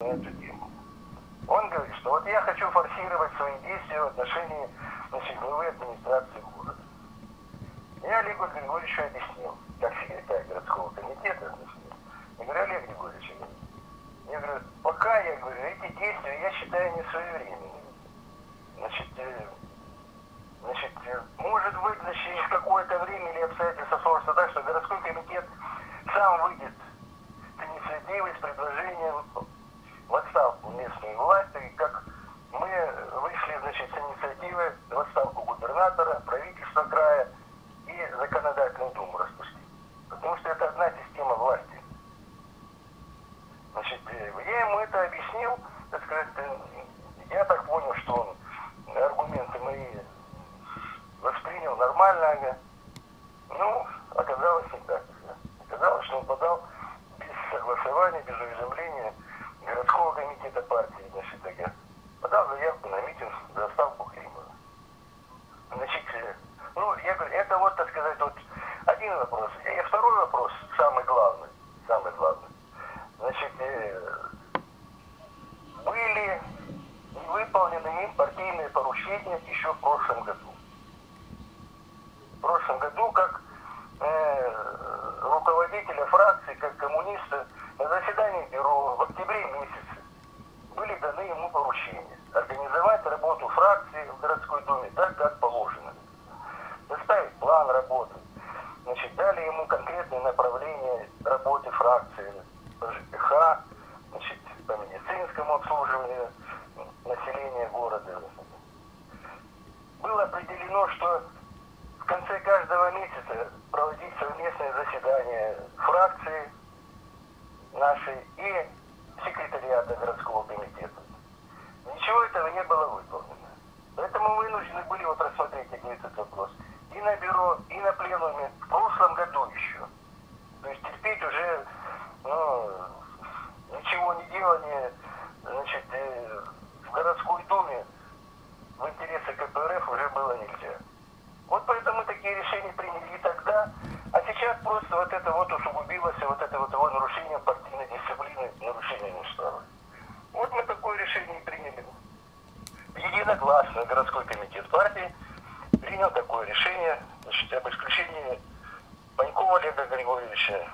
на эту тему. Он говорит, что вот я хочу форсировать свои действия в отношении главы администрации города. Я Олегу Григорьевичу объяснил, как секретарь городского комитета, я говорю, Олег Григорьевич, я говорю, пока, я говорю, эти действия я считаю не своевременными. Может быть, через какое-то время или обстоятельства сложатся так, что городской комитет сам выйдет с инициативой, с предложением в отставку местной власти, как мы вышли, с инициативой в отставку губернатора, правительства края и законодательную думу распустить. Потому что это одна система власти. Я ему это объяснил, так сказать, я так понял, что он аргументы мои воспринял нормально. Ну, оказалось не так. Оказалось, что он подал без согласования, без уведомления городского комитета партии, подал заявку на митинг за отставку Климова. Я говорю, это вот, так сказать, вот один вопрос. И второй вопрос, самый главный. Были выполнены им партийные поручения еще в прошлом году. В прошлом году, как руководителя фракции, как коммуниста, на заседании бюро в октябре месяце были даны ему поручения организовать работу фракции в городской думе так, как положено. Составить план работы. Дали ему конкретные направления работы фракции по ЖКХ, по медицинскому обслуживанию населения города. Было определено, что в конце каждого месяца проводить совместное заседание фракции нашей и секретариата городского комитета. Ничего этого не было выполнено. Поэтому мы вынуждены были рассмотреть этот вопрос и на бюро, и на пленуме в прошлом году еще. То есть терпеть уже ничего не делание в городской думе в интересах КПРФ уже было нельзя. Вот поэтому мы такие решения приняли и тогда, а сейчас просто усугубилось его нарушение партийной дисциплины, нарушение устава. Вот мы такое решение и приняли. Единогласно городской комитет партии принял такое решение об исключении Панькова Олега Григорьевича